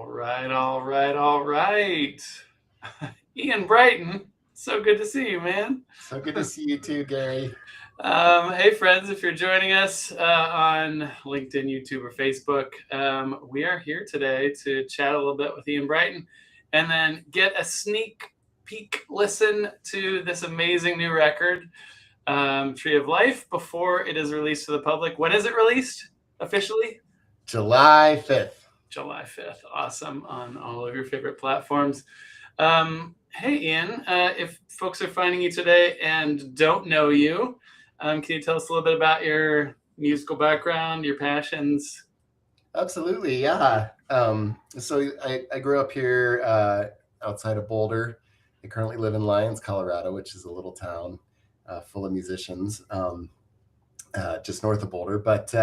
All right. Ian Brighton, so good to see you, man. So good to see you too, Gary. Hey, friends, if you're joining us on LinkedIn, YouTube, or Facebook, we are here today to chat a little bit with Ian Brighton and then get a sneak peek listen to this amazing new record, Tree of Life, before it is released to the public. When is it released officially? July 5th. July 5th. Awesome. On all of your favorite platforms. Hey, Ian, if folks are finding you today and don't know you, can you tell us a little bit about your musical background, your passions? Absolutely, yeah. So I grew up here outside of Boulder. I currently live in Lyons, Colorado, which is a little town full of musicians just north of Boulder. But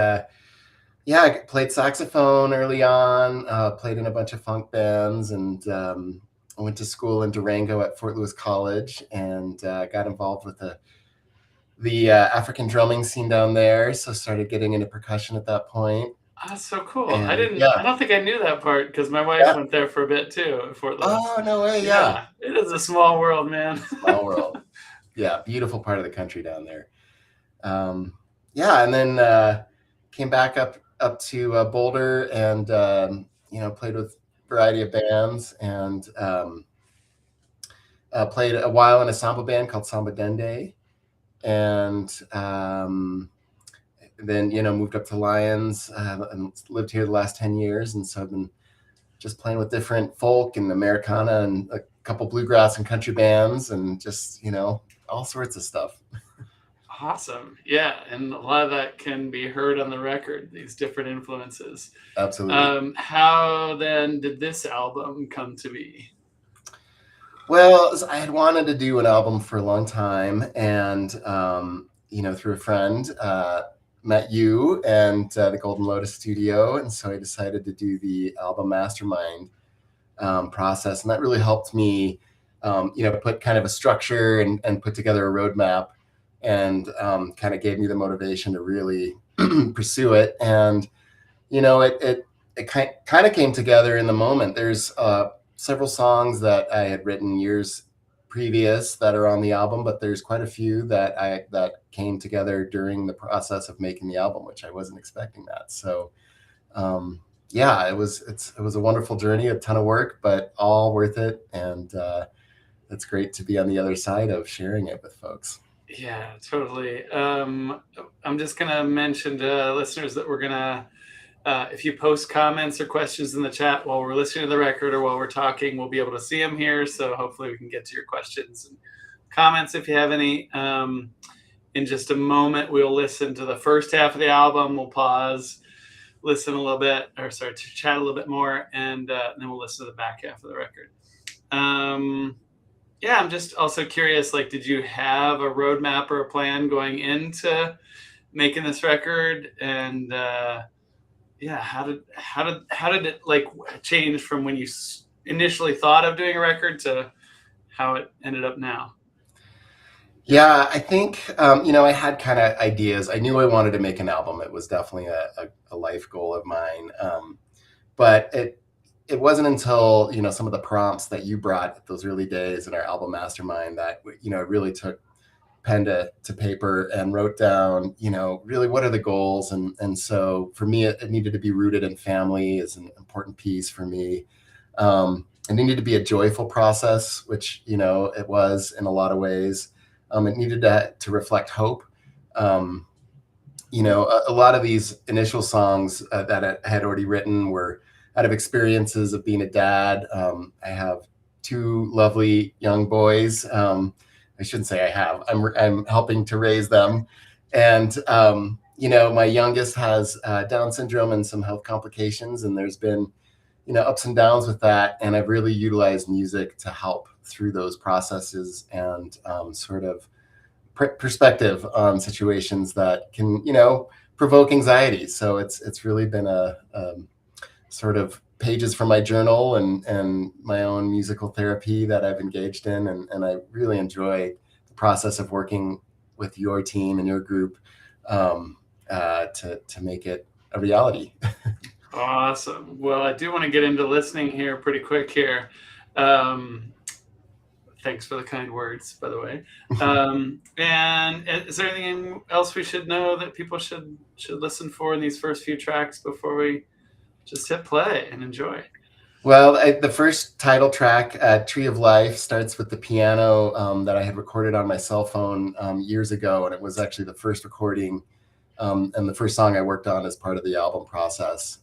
yeah, I played saxophone early on, played in a bunch of funk bands, and I went to school in Durango at Fort Lewis College and got involved with the African drumming scene down there. So started getting into percussion at that point. That's so cool. And I don't think I knew that part because my wife went there for a bit too at Fort Lewis. Oh, no way. Yeah. It is a small world, man. Small world. Yeah. Beautiful part of the country down there. Yeah. And then came back up to Boulder and, played with a variety of bands and played a while in a samba band called Samba Dende. And then, moved up to Lyons and lived here the last 10 years. And so I've been just playing with different folk and Americana and a couple bluegrass and country bands and just, all sorts of stuff. Awesome. Yeah. And a lot of that can be heard on the record, these different influences. Absolutely. How then did this album come to be? Well, I had wanted to do an album for a long time and, through a friend, met you and the Golden Lotus Studio. And so I decided to do the Album Mastermind process. And that really helped me, put kind of a structure and put together a roadmap and kind of gave me the motivation to really pursue it. And, it kind of came together in the moment. There's several songs that I had written years previous that are on the album, but there's quite a few that came together during the process of making the album, which I wasn't expecting that. So, yeah, it was a wonderful journey, a ton of work, but all worth it. And it's great to be on the other side of sharing it with folks. Yeah, totally. I'm just going to mention to listeners that we're going to, if you post comments or questions in the chat while we're listening to the record or while we're talking, we'll be able to see them here. So hopefully we can get to your questions and comments if you have any. In just a moment, we'll listen to the first half of the album. We'll pause, listen a little bit, or start to chat a little bit more, and then we'll listen to the back half of the record. Yeah, I'm just also curious, did you have a roadmap or a plan going into making this record? And yeah, how did it change from when you initially thought of doing a record to how it ended up now? Yeah, I think, I had kind of ideas. I knew I wanted to make an album. It was definitely a life goal of mine. But it wasn't until, some of the prompts that you brought at those early days in our Album Mastermind that, I really took pen to paper and wrote down, really what are the goals. And so for me, it needed to be rooted in family is an important piece for me. It needed to be a joyful process, which, it was in a lot of ways. It needed to reflect hope. A lot of these initial songs that I had already written were out of experiences of being a dad. I have two lovely young boys. I shouldn't say I have. I'm helping to raise them, and my youngest has Down syndrome and some health complications, and there's been ups and downs with that. And I've really utilized music to help through those processes and sort of perspective on situations that can provoke anxiety. So it's really been a sort of pages from my journal and my own musical therapy that I've engaged in. And I really enjoy the process of working with your team and your group to make it a reality. Awesome. Well, I do want to get into listening here pretty quick here. Thanks for the kind words, by the way. And is there anything else we should know that people should listen for in these first few tracks before we just hit play and enjoy? Well, the first title track, Tree of Life, starts with the piano that I had recorded on my cell phone years ago, and it was actually the first recording and the first song I worked on as part of the album process.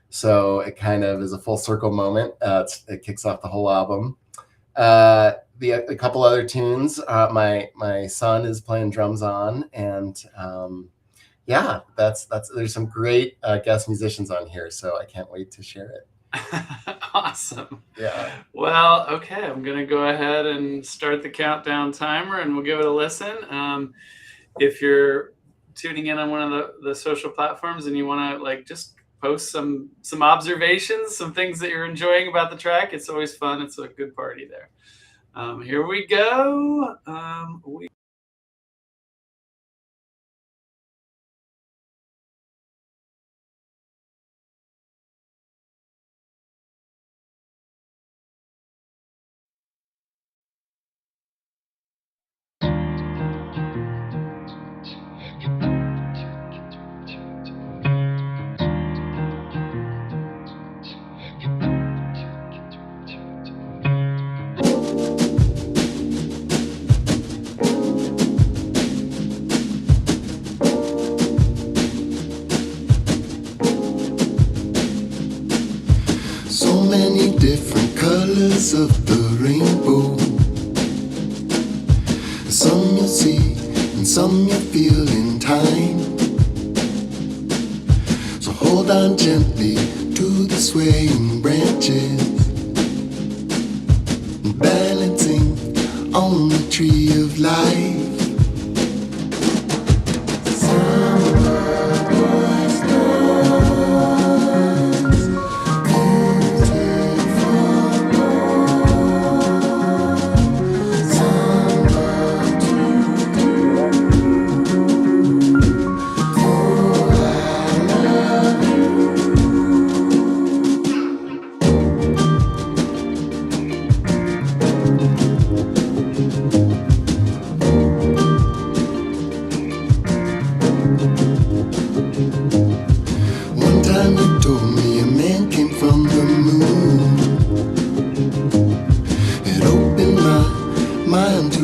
So it kind of is a full circle moment. It kicks off the whole album. A couple other tunes my son is playing drums on, and yeah, there's some great guest musicians on here, so I can't wait to share it. Awesome. Yeah. Well, okay, I'm gonna go ahead and start the countdown timer, and we'll give it a listen. If you're tuning in on one of the social platforms and you want to just post some observations, some things that you're enjoying about the track, it's always fun. It's a good party there. Here we go. So many different colors of the rainbow. Some you'll see and some you'll feel in time. So hold on gently to the swaying branches, balancing on the tree of life.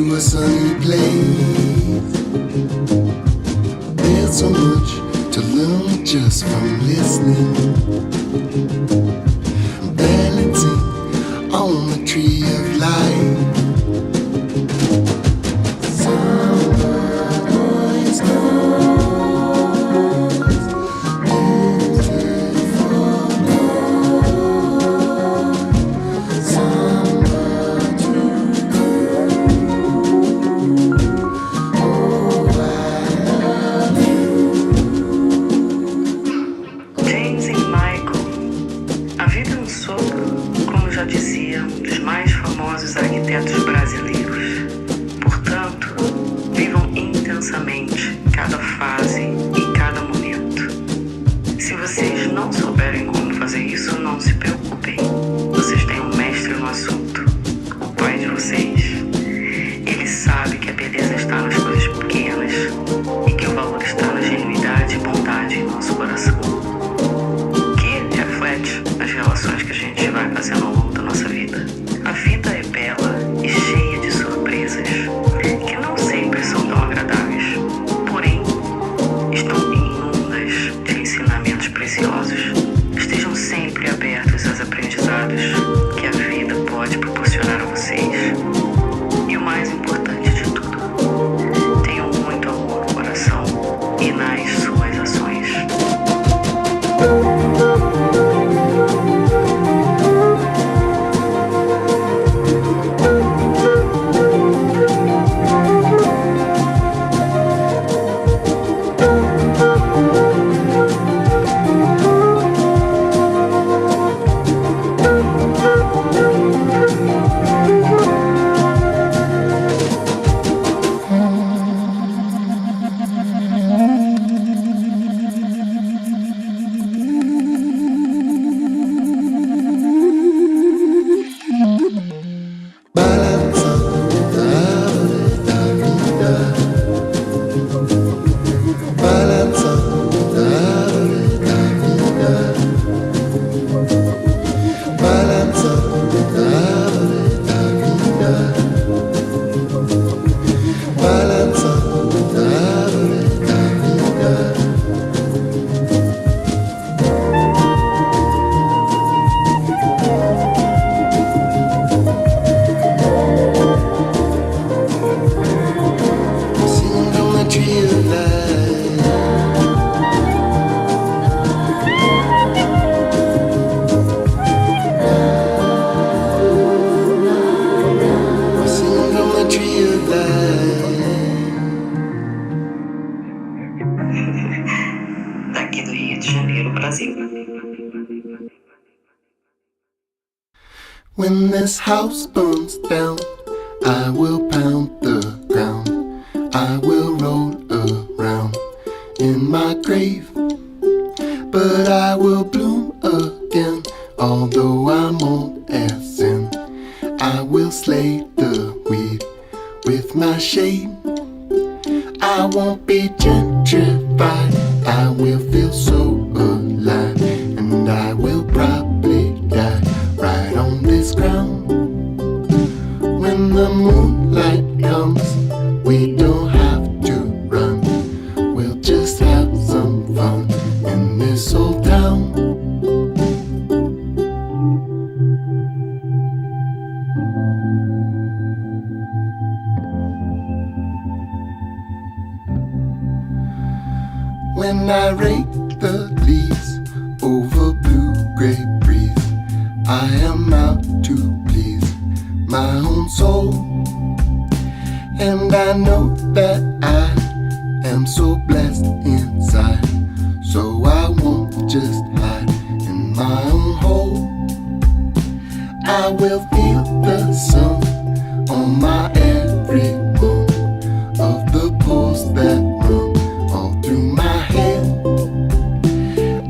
A sunny place. There's so much to learn just from listening, balancing on the tree of life. Cada fase e cada momento. Se vocês não souberem como fazer isso, não se preocupem. Vocês têm um mestre no assunto, o pai de vocês. Ele sabe que a beleza está nas coisas pequenas e que o valor está na genuidade e bondade em nosso coração, que reflete as relações que a gente vai fazendo ao longo da nossa vida. A vida é bela e cheia de surpresas que não sempre são tão agradáveis, porém estão imundas de ensinamentos preciosos. Estejam sempre abertos aos aprendizados que a vida pode proporcionar a vocês. E o mais importante de tudo, tenham muito amor no coração e nas suas ações. When this house burns down, I will pound the ground. I will roll around in my grave, but I will bloom again. Although I'm old as sin, I will slay the weed with my shade. I won't be gentrified, I will feel so alive, and I will probably die right on this ground. When the moonlight comes, we don't have to run, we'll just have some fun in this old town. When I rake the leaves over blue-gray breeze, I am out to please my own soul. And I know that I am so blessed inside, so I won't just hide in my own hole. I will feel the sun on my every one of the pores that run all through my head.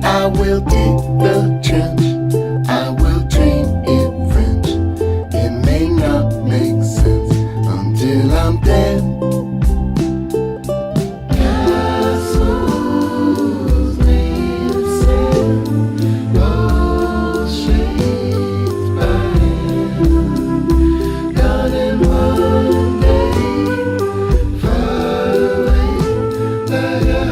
I will dig the trench, I will train it French. It may not make sense until I'm dead. Castles made of sand, all shaped by hand. Gone in one day, far away like a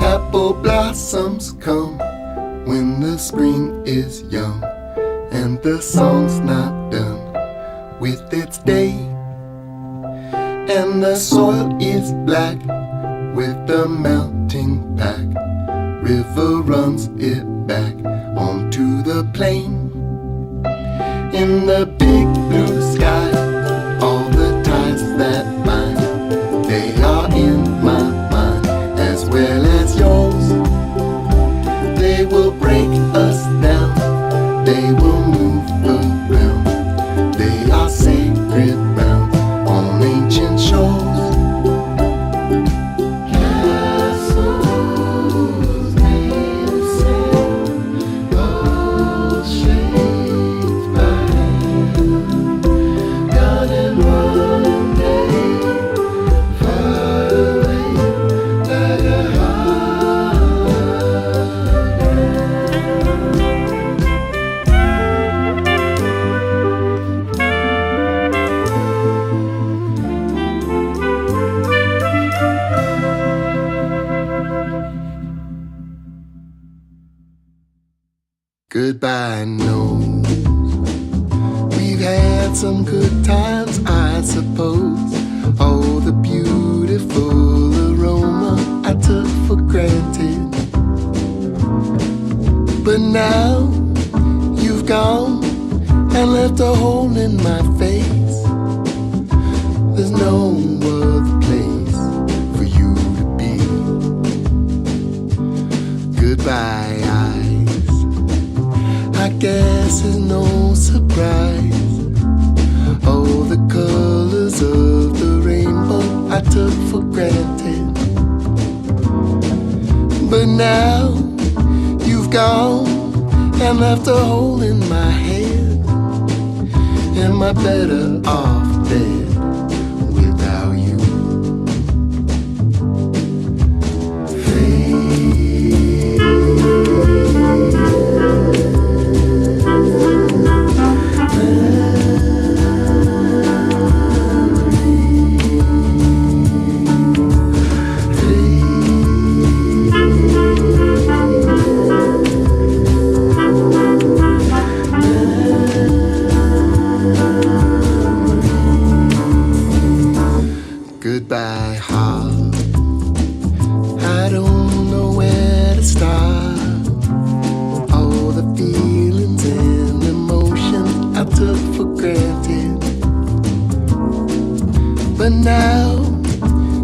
apple blossoms come when the spring is young and the song's not done with its day, and the soil is black with the melting pack. River runs it back onto the plain. In the big blue sky, all the tides that bind, they are in my mind as well as yours. They will break us down, they will move around. They are sacred round on ancient shores. Castles made of sand, all shaped by hand. Gone in one day, far away like a goodbye nose. We've had some good times, I suppose. Oh, the beautiful aroma I took for granted. But now you've gone and left a hole in my face. There's no other place for you to be. Goodbye, eyes. I guess it's no surprise. Oh, the colors of the rainbow I took for granted. But now you've gone and left a hole in my head. Am I better off dead without you? But now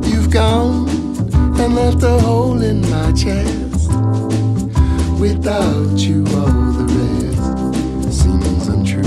you've gone and left a hole in my chest. Without you, all the rest seems untrue.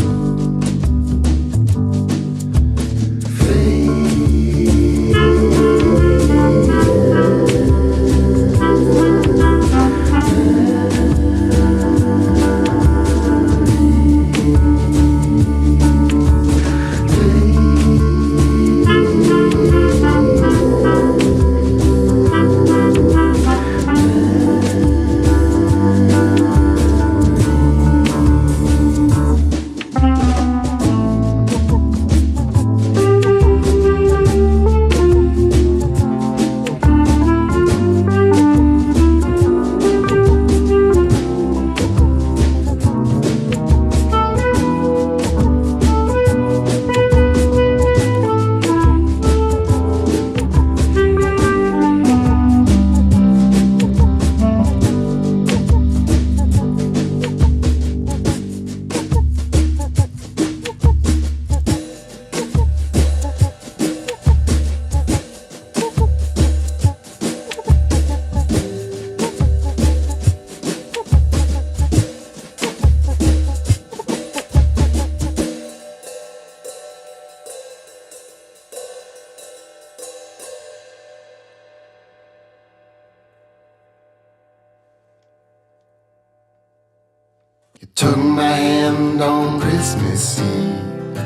You took my hand on Christmas Eve.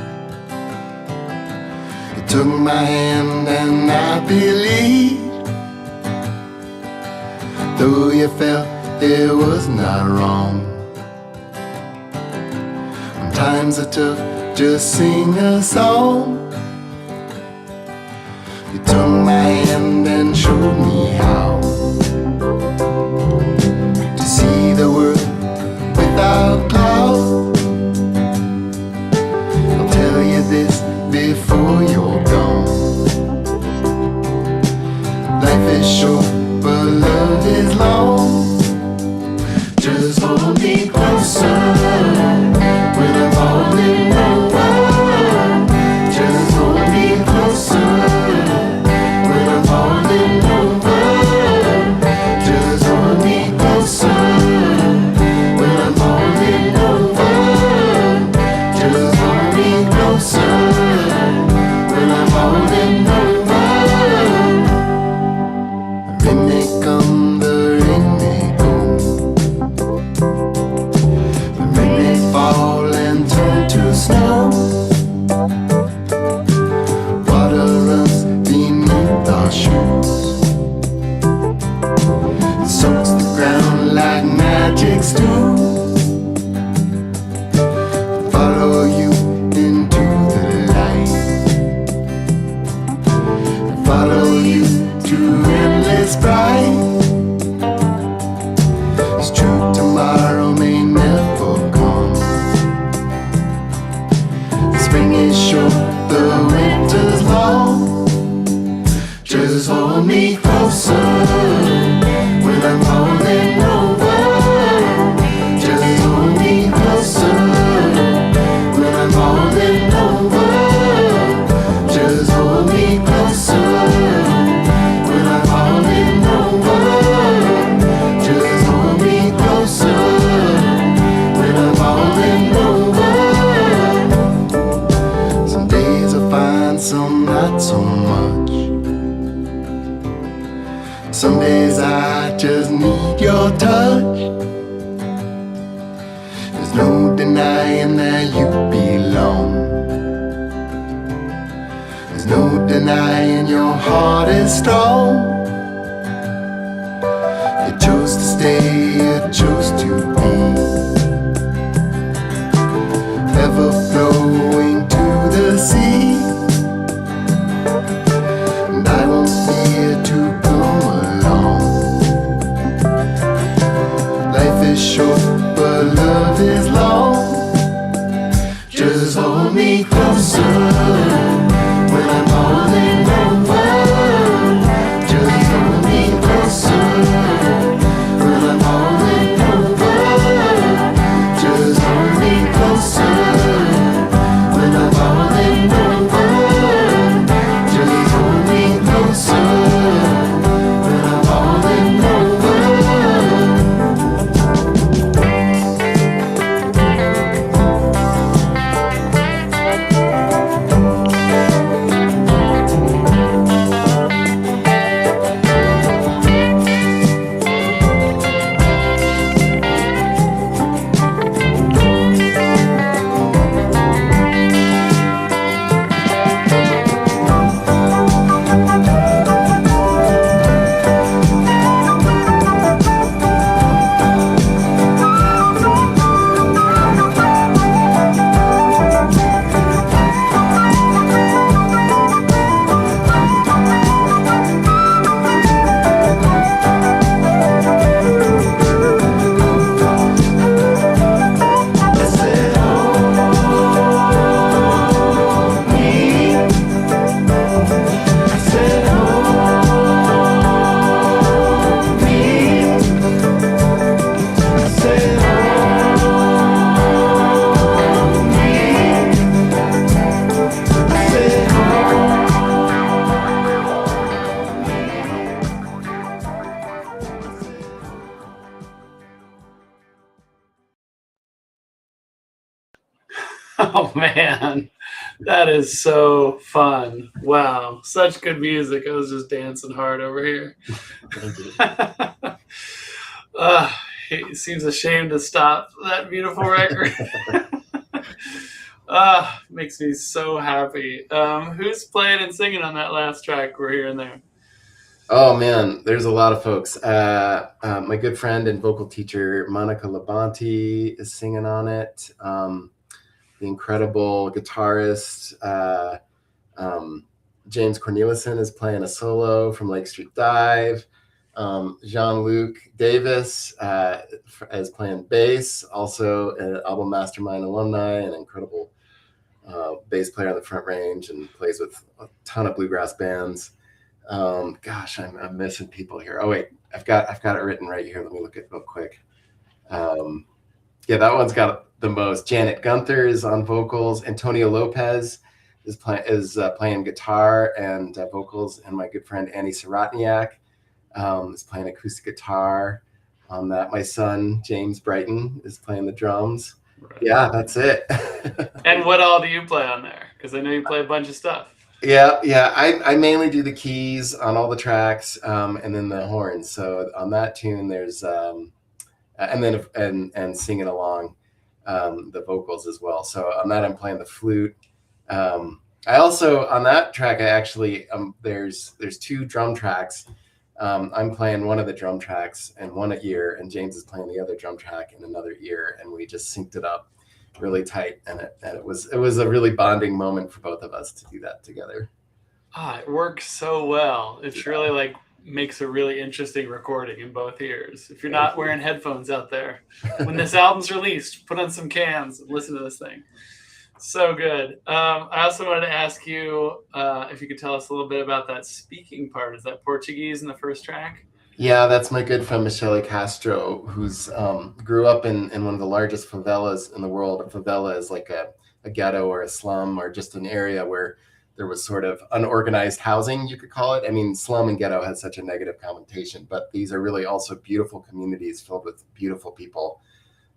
You took my hand and I believed, though you felt it was not wrong. When times are tough, just sing a song. You took my hand and showed me how to see the world without cloud. I'll tell you this before you're gone. Life is short, but love is long. Just hold me closer when I'm holding over. Just hold me closer when I'm holding over. Just hold me closer. Some days I just need your touch. There's no denying that you belong. There's no denying your heart is strong. You chose to stay, you chose to be ever flowing to the sea. And I won't fear to come along. Life is short, but love is long. Just hold me closer when I'm holding over. Just hold me closer when I'm holding over. Just hold me closer when I'm holding over. man. That is so fun. Wow. Such good music. I was just dancing hard over here. Thank you. He seems ashamed to stop that beautiful record. Makes me so happy. Who's playing and singing on that last track we're hearing there? Oh man, there's a lot of folks. My good friend and vocal teacher Monica Labanti is singing on it. The incredible guitarist James Corneliuson is playing a solo from Lake Street Dive. Jean-Luc Davis is playing bass, also an Album Mastermind alumni, an incredible bass player on the Front Range, and plays with a ton of bluegrass bands. Gosh, I'm missing people here. Oh wait, I've got it written right here. Let me look at it real quick. Yeah, that one's got the most. Janet Gunther is on vocals. Antonio Lopez is playing guitar and vocals, and my good friend Annie Sirotniak is playing acoustic guitar on that. My son James Brighton is playing the drums. Right. Yeah, that's it. And what all do you play on there? Because I know you play a bunch of stuff. Yeah. I mainly do the keys on all the tracks, and then the horns. So on that tune, there's and singing along the vocals as well. So on that, I'm playing the flute. I also on that track, I actually there's two drum tracks. I'm playing one of the drum tracks in one ear, and James is playing the other drum track in another ear, and we just synced it up really tight, and it was a really bonding moment for both of us to do that together. It works so well. It's really like makes a really interesting recording in both ears. If you're not wearing headphones out there, when this album's released, put on some cans and listen to this thing. So good. I also wanted to ask you if you could tell us a little bit about that speaking part. Is that Portuguese in the first track? Yeah, that's my good friend Michele Castro, who's grew up in one of the largest favelas in the world. A favela is like a ghetto or a slum or just an area where there was sort of unorganized housing, you could call it. I mean, slum and ghetto has such a negative connotation, but these are really also beautiful communities filled with beautiful people.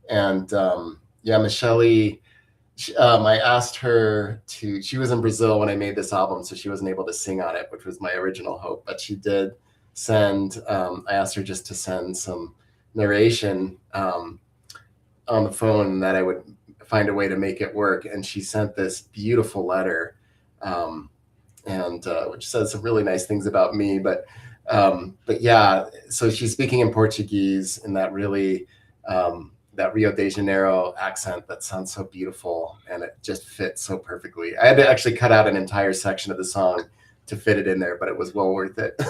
And Michele, I asked her to, she was in Brazil when I made this album, so she wasn't able to sing on it, which was my original hope, but she did send, I asked her just to send some narration on the phone that I would find a way to make it work. And she sent this beautiful letter, which says some really nice things about me, but yeah, so she's speaking in Portuguese in that really, that Rio de Janeiro accent that sounds so beautiful, and it just fits so perfectly. I had to actually cut out an entire section of the song to fit it in there, but it was well worth it.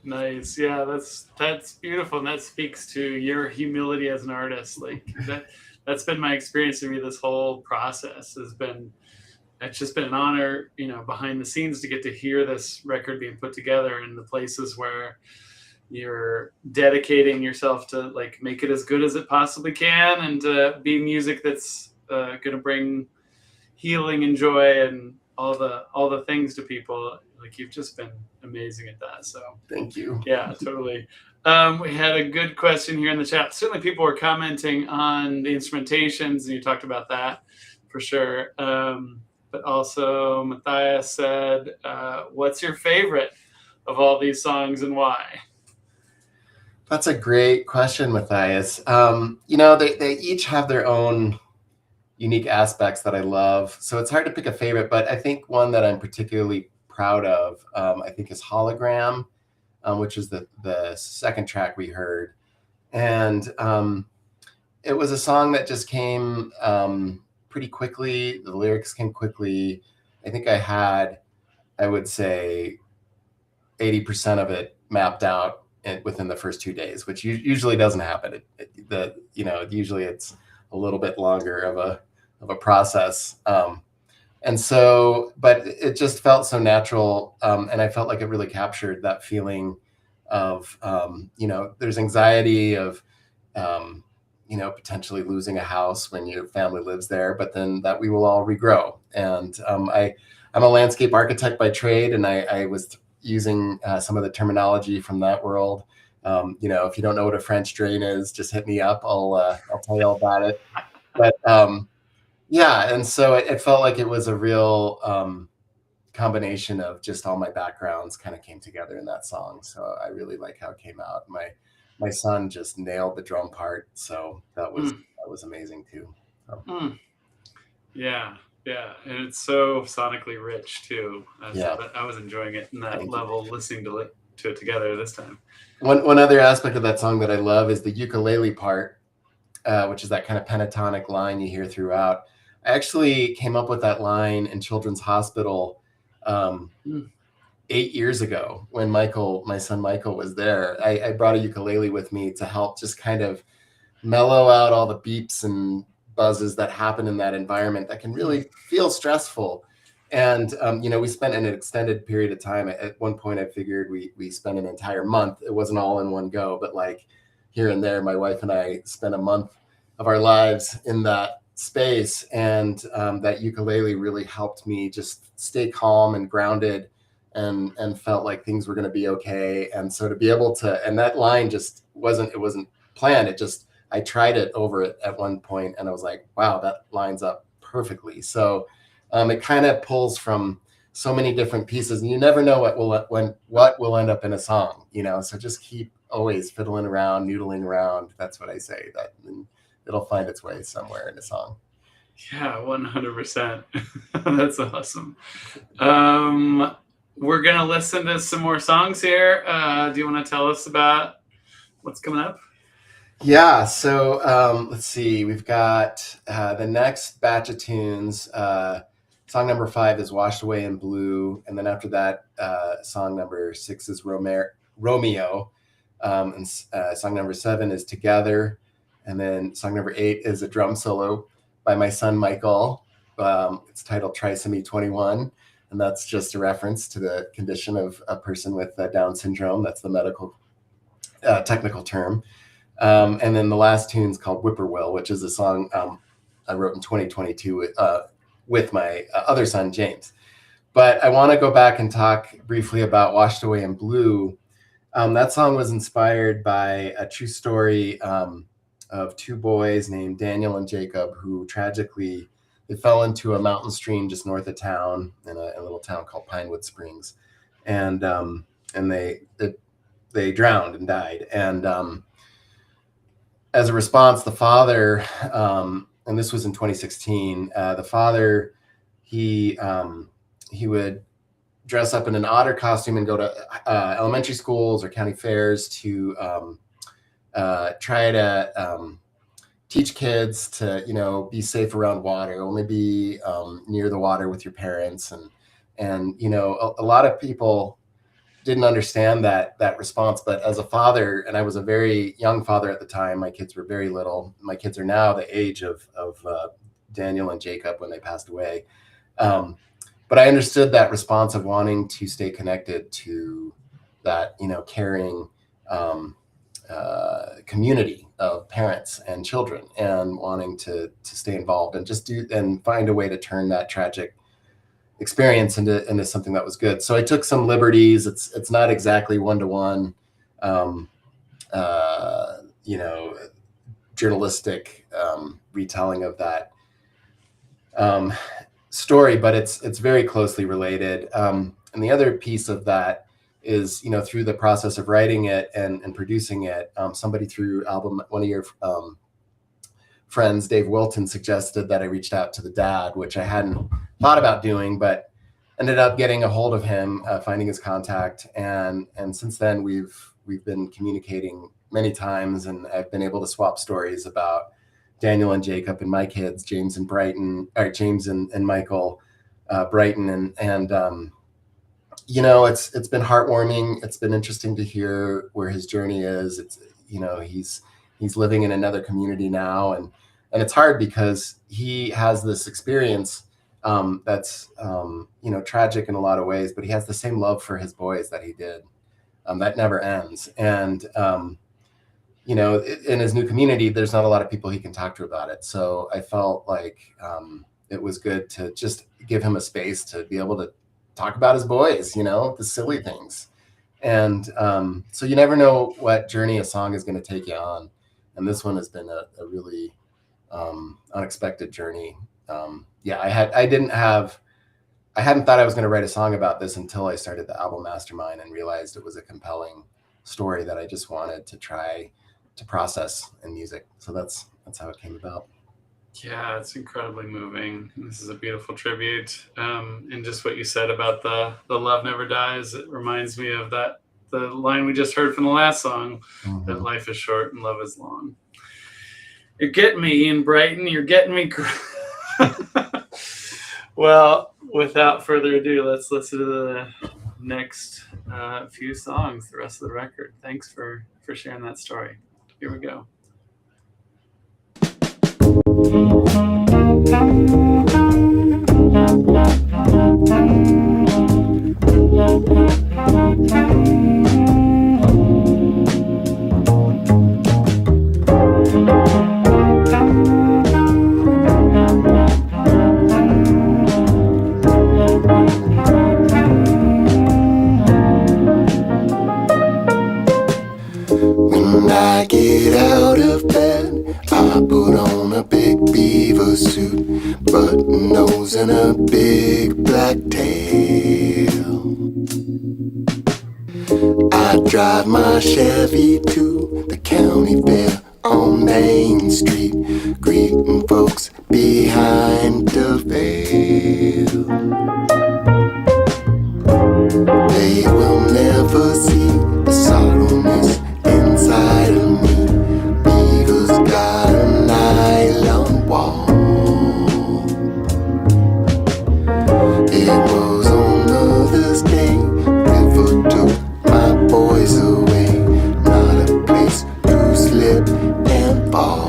Nice. Yeah, that's beautiful, and that speaks to your humility as an artist. Like that's been my experience through this whole process. It's just been an honor, behind the scenes to get to hear this record being put together in the places where you're dedicating yourself to like make it as good as it possibly can, and be music that's going to bring healing and joy and all the things to people. Like, you've just been amazing at that. So thank you. Yeah, totally. We had a good question here in the chat. Certainly people were commenting on the instrumentations, and you talked about that for sure. But also Matthias said, what's your favorite of all these songs and why? That's a great question, Matthias. They each have their own unique aspects that I love. So it's hard to pick a favorite, but I think one that I'm particularly proud of, I think, is Hologram, which is the second track we heard. And it was a song that just came pretty quickly. The lyrics came quickly. I think I would say 80% of it mapped out within the first 2 days, which usually doesn't happen. Usually it's a little bit longer of a process. And so, but it just felt so natural. And I felt like it really captured that feeling of, there's anxiety of, potentially losing a house when your family lives there, but then that we will all regrow. And I'm a landscape architect by trade, and I was using some of the terminology from that world. If you don't know what a French drain is, just hit me up. I'll tell you all about it. But Yeah, and so it felt like it was a real combination of just all my backgrounds kind of came together in that song. So I really like how it came out. My son just nailed the drum part, so Mm, that was amazing too. So, mm. Yeah, yeah, and it's so sonically rich too. So yeah, I was enjoying it in that thank you. level, listening to it together this time. One other aspect of that song that I love is the ukulele part, which is that kind of pentatonic line you hear throughout. I actually came up with that line in Children's Hospital um, Mm, 8 years ago when my son Michael, was there. I brought a ukulele with me to help just kind of mellow out all the beeps and buzzes that happen in that environment that can mm. really feel stressful. And we spent an extended period of time. At one point, I figured we spent an entire month. It wasn't all in one go, but like here and there, my wife and I spent a month of our lives in that space. And that ukulele really helped me just stay calm and grounded, and felt like things were going to be okay. And so to be able to, and that line just wasn't planned. It just, I tried it over it at one point and I was like, wow, that lines up perfectly. So it kind of pulls from so many different pieces, and you never know what will end up in a song. So just keep always fiddling around, noodling around. That's what I say, that and it'll find its way somewhere in a song. Yeah, 100%. That's awesome. We're gonna listen to some more songs here. Do you want to tell us about what's coming up? Yeah, so let's see. We've got the next batch of tunes. Song number 5 is Washed Away in Blue. And then after that, song number 6 is Romeo. And song number 7 is Together. And then song number 8 is a drum solo by my son, Michael. It's titled Trisomy 21. And that's just a reference to the condition of a person with Down syndrome. That's the medical technical term. And then the last tune is called Whippoorwill, which is a song I wrote in 2022 with my other son, James. But I want to go back and talk briefly about Washed Away in Blue. That song was inspired by a true story of 2 boys named Daniel and Jacob, who tragically, they fell into a mountain stream just north of town in a little town called Pinewood Springs. And they drowned and died. And as a response, the father, and this was in 2016, the father, he would dress up in an otter costume and go to elementary schools or county fairs to try to teach kids to be safe around water, only be near the water with your parents, and a lot of people didn't understand that response. But as a father, and I was a very young father at the time, my kids were very little. My kids are now the age of Daniel and Jacob when they passed away. But I understood that response of wanting to stay connected to that, caring community of parents and children, and wanting to stay involved and just find a way to turn that tragic experience into something that was good. So I took some liberties. It's not exactly one-to-one, journalistic retelling of that story, but it's very closely related. And the other piece of that is, through the process of writing it and producing it, somebody through one of your friends, Dave Wilton, suggested that I reached out to the dad, which I hadn't thought about doing, but ended up getting a hold of him, finding his contact, and since then we've been communicating many times, and I've been able to swap stories about Daniel and Jacob and my kids, James and Michael Brighton, and it's been heartwarming. It's been interesting to hear where his journey is. It's he's living in another community now, and it's hard because he has this experience that's tragic in a lot of ways, but he has the same love for his boys that he did. That never ends. And in his new community, there's not a lot of people he can talk to about it. So I felt like it was good to just give him a space to be able to talk about his boys, the silly things. And so you never know what journey a song is going to take you on. And this one has been a really unexpected journey yeah, I hadn't thought I was going to write a song about this until I started the Album Mastermind and realized it was a compelling story that I just wanted to try to process in music. So that's how it came about. Yeah, it's incredibly moving. This is a beautiful tribute. And just what you said about the love never dies, it reminds me of the line we just heard from the last song, that life is short and love is long. You're getting me, Ian Brighton. You're getting me. Well, without further ado, let's listen to the next few songs, the rest of the record. Thanks for sharing that story. Here we go. When I get out of bed, I put on a big beaver suit, button nose and a big black tail. I drive my Chevy to the county fair on Main Street, greeting folks behind the veil. They will never see the sorrowness inside of me. Beaver's got a nylon wall. It was on Mother's Day, river took my boys away. Not a place to slip and fall.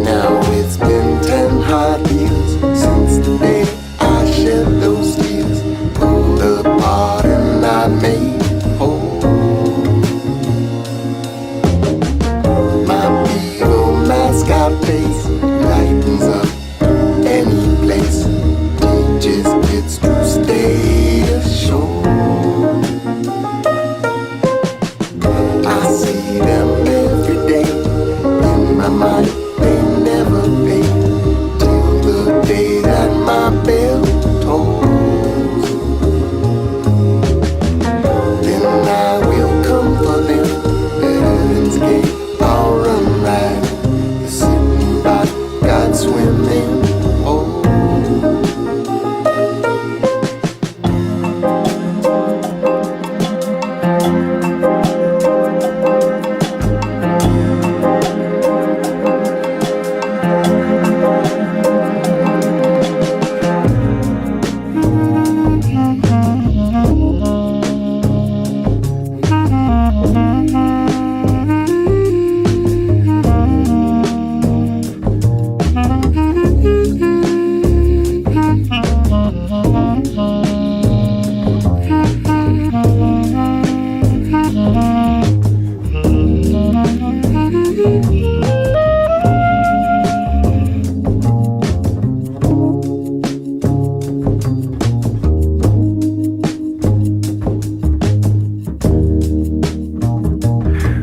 Now it's been 10 hard years since the day I shed those tears, pulled apart and I made whole. My beaver mascot face lightens up any place, teaches kids to stay ashore. I see them every day in my mind. They never pay till the day that my bell tolls. Then I will come for them. Veterans Gate, I'll run right. You're sitting by God's swimming hole.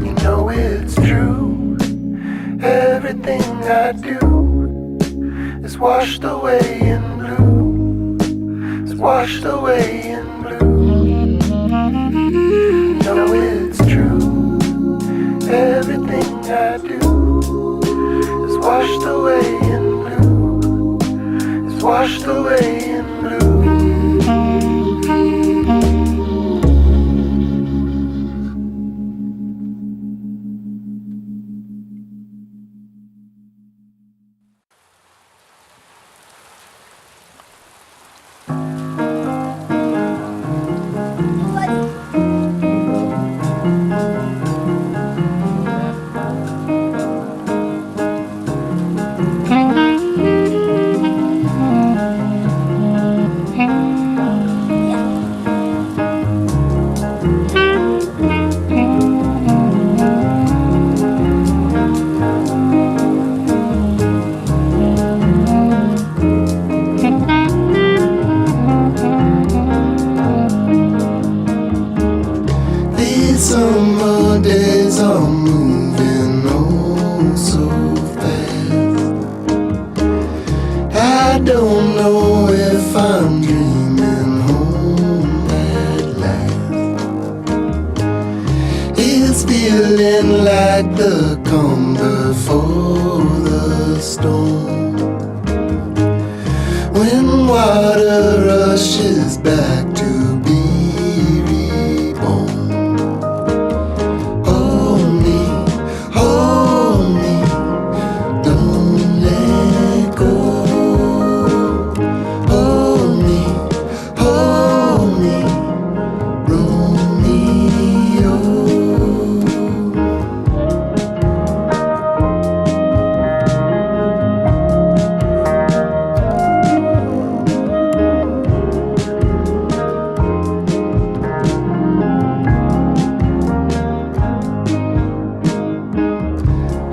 You know it's true. Everything I do is washed away in blue. Is washed away in blue. You know it's true. Everything I do is washed away in blue. Is washed away in blue. like the calm before the storm. When water rushes back to be reborn. Hold me, don't let go. Hold me, Romeo.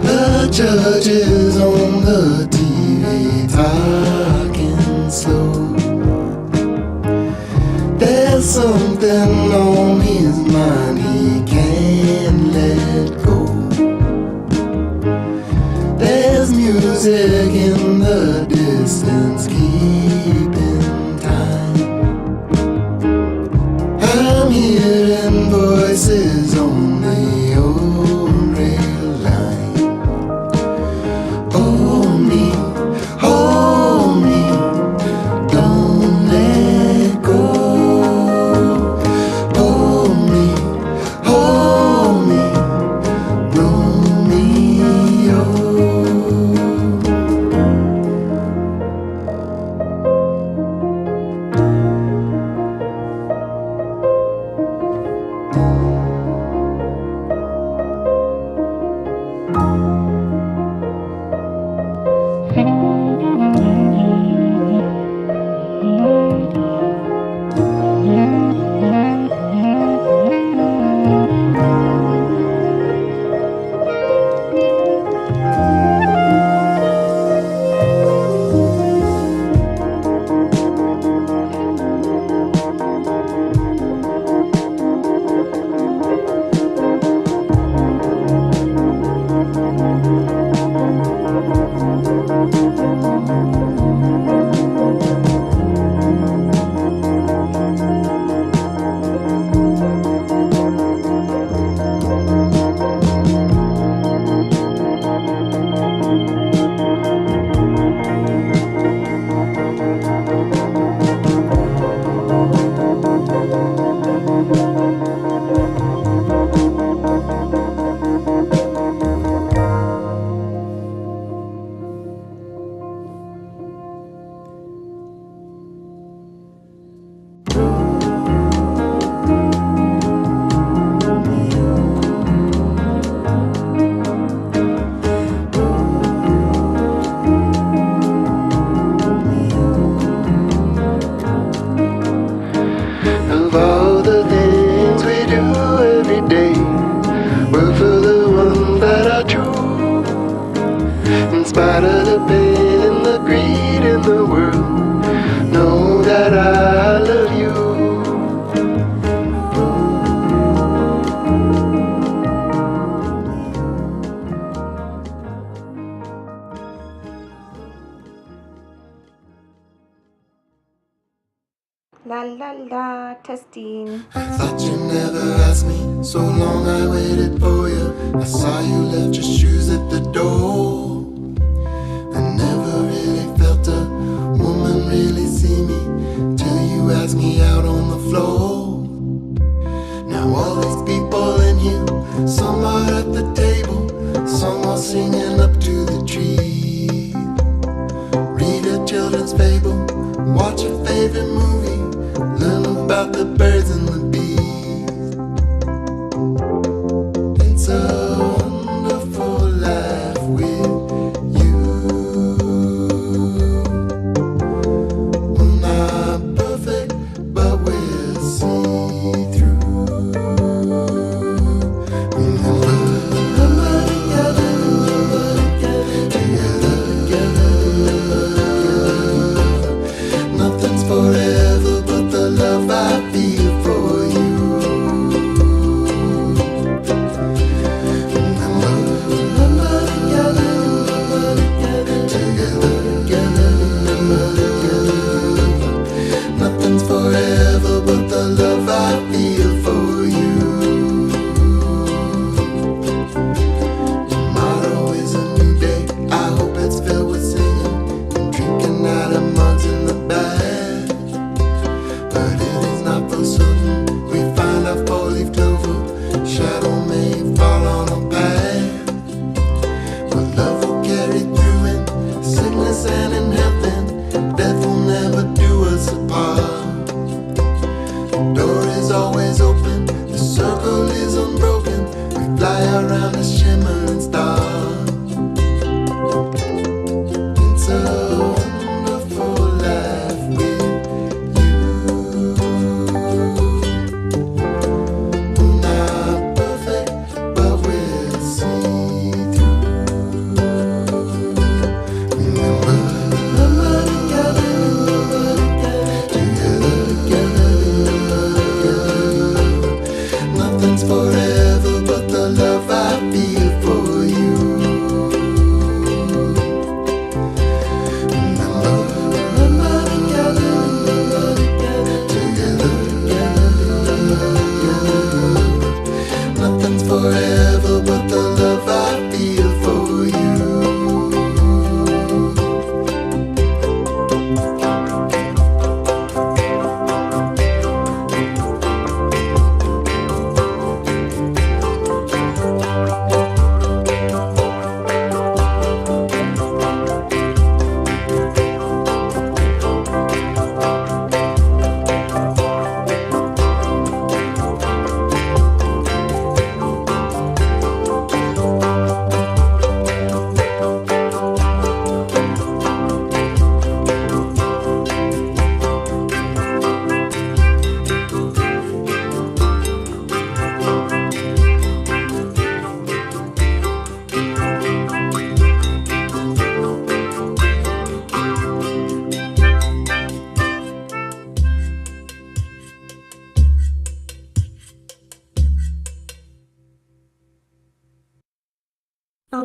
The judges on the TV talking slow. There's something on his mind he can't let go. There's music in the distance keeping time. I'm hearing voices on the old rail line. Hold me, don't let go. Hold me, Romeo. Of all the things we do every day, work for the ones that are true. In spite of the pain and the greed in the world, know that I love you. La la la, testing. I thought you never asked me, so long I waited for you. I saw you left your shoes at the door. I never really felt a woman really see me till you asked me out on the floor. Now all these people in here, some are at the table, some are singing up to the tree. Read a children's fable, watch a favorite movie, learn about the birds and the bees. It's a wonderful life with you. We're not perfect, but we'll see through. Remember together, nothing's forever but the love I feel for you.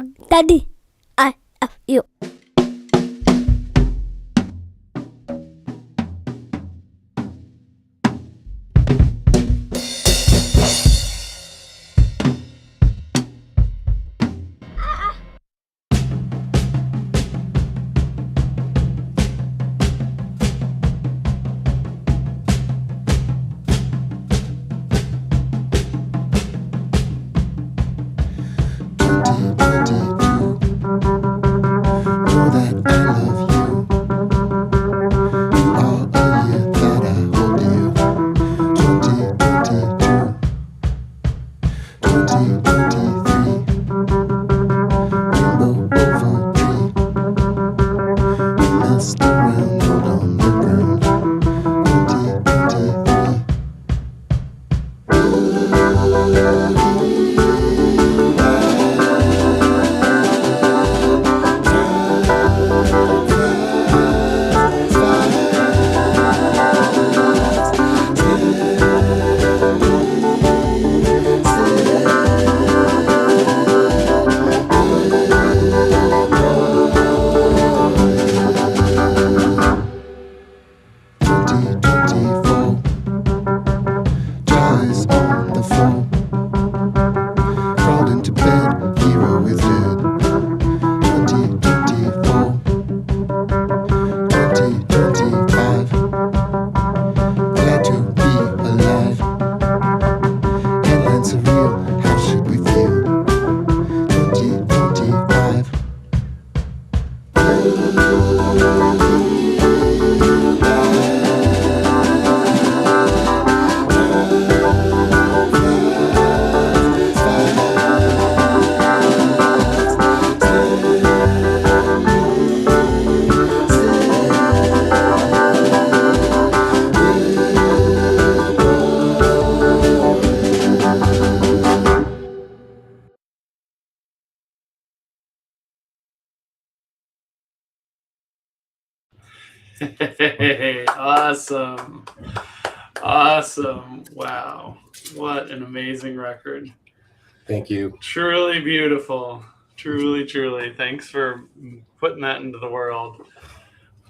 Daddy, I love you. Awesome. Awesome. Wow. What an amazing record. Thank you. Truly beautiful. Truly, truly. Thanks for putting that into the world.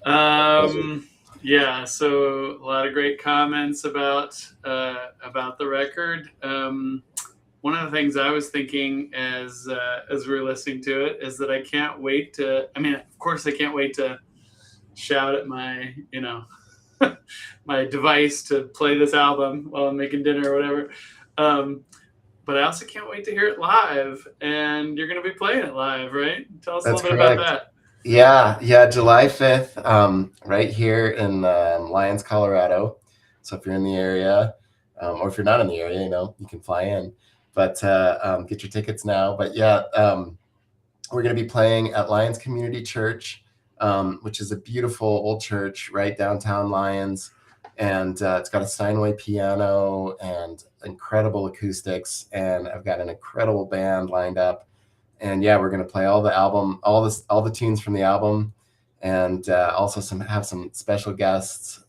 Yeah, so a lot of great comments about the record. One of the things I was thinking as we were listening to it is that I can't wait to. I mean, of course, I can't wait to shout at my, my device to play this album while I'm making dinner or whatever. But I also can't wait to hear it live. And you're going to be playing it live, right? Tell us a little bit about that. Yeah, July 5th, right here in Lyons, Colorado. So if you're in the area, or if you're not in the area, you can fly in. But get your tickets now. But yeah, we're going to be playing at Lyons Community Church, which is a beautiful old church right downtown Lyons. And it's got a Steinway piano and incredible acoustics. And I've got an incredible band lined up. And yeah, we're going to play all the tunes from the album, and also have some special guests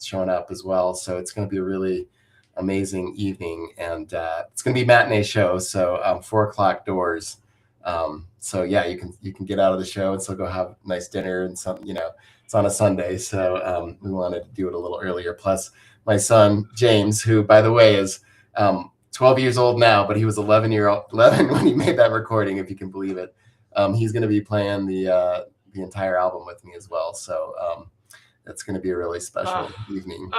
showing up as well. So it's going to be a really amazing evening, and it's going to be a matinee show. So 4:00 doors. So yeah, you can get out of the show and still go have a nice dinner and some, it's on a Sunday. So we wanted to do it a little earlier. Plus my son, James, who by the way is 12 years old now, but he was 11 when he made that recording, if you can believe it. He's going to be playing the entire album with me as well. So it's going to be a really special evening.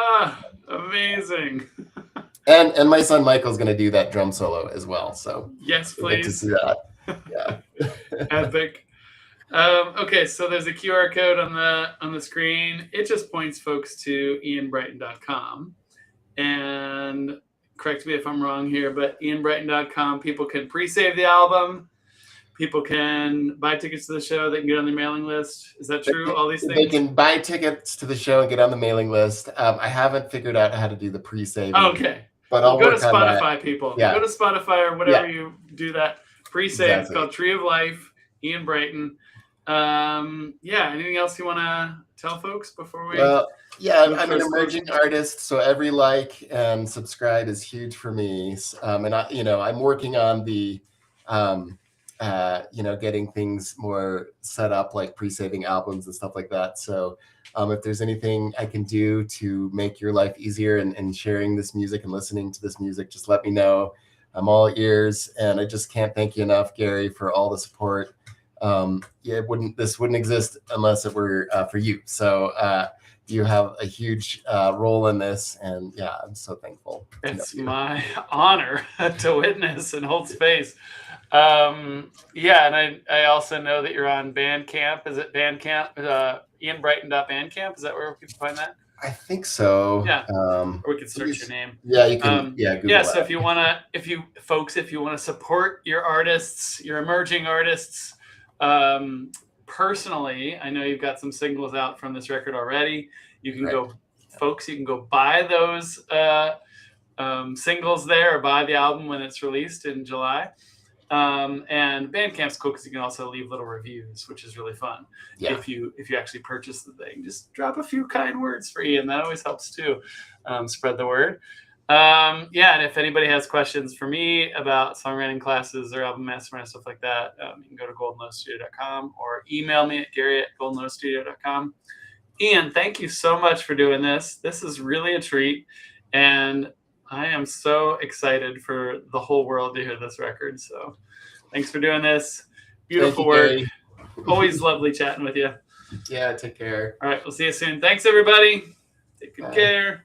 Amazing. And my son Michael's going to do that drum solo as well. So yes, please. To see that. Yeah. Epic. Okay, so there's a QR code on the screen. It just points folks to ianbrighton.com. And correct me if I'm wrong here, but ianbrighton.com, people can pre-save the album. People can buy tickets to the show. They can get on the mailing list. Is that true? All these things? They can buy tickets to the show and get on the mailing list. I haven't figured out how to do the pre-saving. Okay. But I'll go work to Spotify, people. Yeah. Go to Spotify or whatever you do that. Pre-save. Exactly. It's called Tree of Life, Ian Brighton. Anything else you want to tell folks before we... Well, yeah, I'm an emerging artist, so every like and subscribe is huge for me. And I'm working on the getting things more set up, like pre-saving albums and stuff like that. So if there's anything I can do to make your life easier and sharing this music and listening to this music, just let me know. I'm all ears, and I just can't thank you enough, Gary, for all the support. This wouldn't exist unless it were for you. So you have a huge role in this, and yeah, I'm so thankful. It's my honor to witness and hold space. And I also know that you're on Bandcamp. Is it Bandcamp? IanBrighton.bandcamp? Is that where people find that? I think so. Yeah. Or we could search your name. Yeah, you can. Google that. So if you want to support your artists, your emerging artists, personally, I know you've got some singles out from this record already. You can you can go buy those singles there, or buy the album when it's released in July. And Bandcamp's cool because you can also leave little reviews, which is really fun. Yeah. If you actually purchase the thing, just drop a few kind words for Ian. That always helps too. Spread the word. And if anybody has questions for me about songwriting classes or Album Mastermind, stuff like that, you can go to goldenlostudio.com or email me at gary@goldenlostudio.com. Ian, thank you so much for doing this. This is really a treat. And I am so excited for the whole world to hear this record. So thanks for doing this. Beautiful work. Always lovely chatting with you. Yeah, take care. All right, we'll see you soon. Thanks, everybody. Take good care.